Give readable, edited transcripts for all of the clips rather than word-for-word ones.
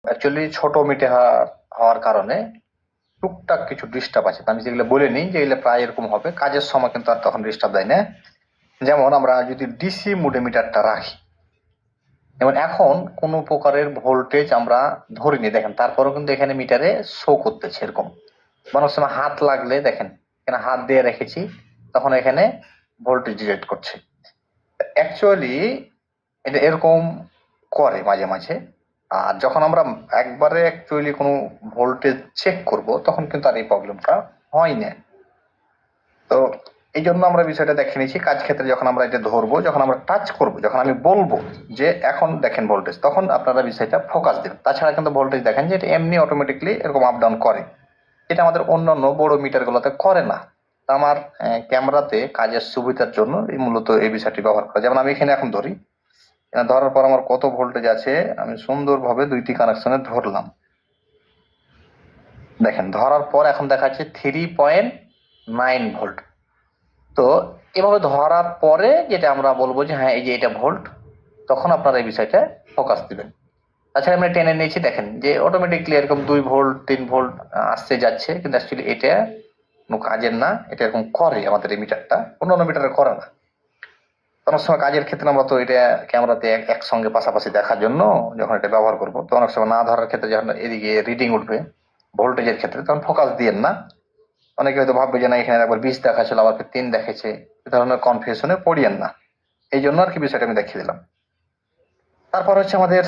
Actually ছোট metre হওয়ার কারণে টুকটাক কিছু ডিস্টার্ব আছে। আমি যেগুলো বলে নিই যে এগুলো প্রায় এরকম হবে, কাজের সময় কিন্তু আর তখন ডিস্টার্ব দেয় না। যেমন আমরা যদি ডিসি মোডে মিটারটা রাখি, যেমন এখন কোনো প্রকারের ভোল্টেজ আমরা ধরিনি দেখেন, তারপরেও কিন্তু এখানে মিটারে শো করতেছে এরকম। অনেক সময় হাত লাগলে দেখেন এখানে হাত দিয়ে রেখেছি, তখন এখানে ভোল্টেজ ডিটেক্ট করছে। অ্যাকচুয়ালি এটা এরকম করে মাঝে মাঝে। আর যখন আমরা একবারে অ্যাকচুয়ালি কোনো ভোল্টেজ চেক করব তখন কিন্তু আর এই প্রবলেমটা হয় না। তো এই জন্য আমরা বিষয়টা দেখে নিয়েছি কাজ ক্ষেত্রে যখন আমরা এটা ধরবো, যখন আমরা টাচ করব, যখন আমি বলবো যে এখন দেখেন ভোল্টেজ, তখন আপনারা বিষয়টা ফোকাস দেবেন। তাছাড়া কিন্তু ভোল্টেজ দেখেন যে এটা এমনি অটোমেটিকলি এরকম আপ ডাউন করে, এটা আমাদের অন্যান্য বড় মিটারগুলোতে করে না। তা আমার ক্যামেরাতে কাজের সুবিধার জন্য এই মূলত এই বিষয়টি ব্যবহার করা। যেমন আমি এখানে এখন ধরি, ধরার পর আমার কত ভোল্টেজ আছে আমি সুন্দরভাবে দুইটি কানেকশনে ধরলাম। দেখেন ধরার পর এখন দেখাচ্ছে 3.9 ভোল্ট। তো এভাবে ধরার পরে যেটা আমরা বলবো যে হ্যাঁ এই যে এটা ভোল্ট, তখন আপনারা এই বিষয়টা ফোকাস দিবেন। তাছাড়া আমরা টেনে নিয়েছি দেখেন যে অটোমেটিকলি এরকম 2 ভোল্ট 3 ভোল্ট আসছে যাচ্ছে, কিন্তু অ্যাকচুয়ালি এটা কোনো কাজের না। এটা এরকম করে আমাদের এই মিটারটা, অন্যান্য মিটারে করে না। অনেক সময় কাজের ক্ষেত্রে আমরা তো এটা ক্যামেরাতে একসঙ্গে পাশাপাশি দেখার জন্য যখন এটা ব্যবহার করব, তো অনেক সময় না ধরার ক্ষেত্রে যখন এদিকে রিডিং উঠবে ভোল্টেজের ক্ষেত্রে, তখন ফোকাস দিয়েন না। অনেকে হয়তো ভাববে যে না এখানে একবার 20 দেখাচ্ছিল আবার 3 দেখেছে, এ ধরনের কনফিউশনে পড়িয়েন না। এই জন্য আর কি বিষয়টা আমি দেখিয়ে দিলাম। তারপর হচ্ছে আমাদের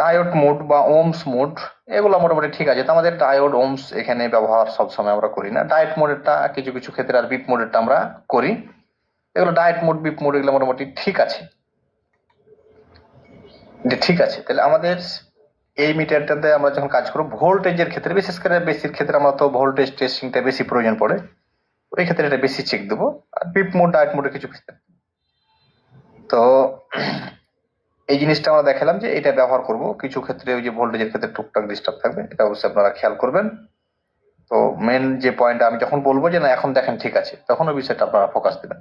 ডায়োড মোড বা ওমস মোড, এগুলো মোটামুটি ঠিক আছে। তো আমাদের ডায়োড ওমস এখানে ব্যবহার সবসময় আমরা করি না। ডায়োড মোডেরটা কিছু কিছু ক্ষেত্রে, আর বিপ মোডেরটা আমরা করি। এগুলো ডায়োড মোড বিপ মোড এগুলো মোটামুটি ঠিক আছে। ঠিক আছে, তাহলে আমাদের এই মিটারটাতে আমরা যখন কাজ করবো ভোল্টেজের ক্ষেত্রে, বিশেষ করে বেশির ক্ষেত্রে আমরা তো ভোল্টেজ টেস্টিংটা বেশি প্রয়োজন পড়ে, ওই ক্ষেত্রে এটা বেশি চেক দেবো। আর বিপ মোড ডায়োড মোডে কিছু ক্ষেত্রে। তো এই জিনিসটা আমরা দেখালাম যে এটা ব্যবহার করব কিছু ক্ষেত্রে, ওই যে ভোল্টেজের ক্ষেত্রে টুকটাক ডিস্টার্ব থাকবে, এটা অবশ্যই আপনারা খেয়াল করবেন। তো মেন যে পয়েন্ট আমি যখন বলবো যে না এখন দেখেন ঠিক আছে, তখন ওই বিষয়টা আপনারা ফোকাস দেবেন।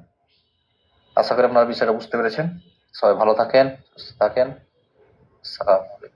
আশা করি আপনারা বিষয়টা বুঝতে পেরেছেন। সবাই ভালো থাকেন, সুস্থ থাকেন। সালাম আলাইকুম।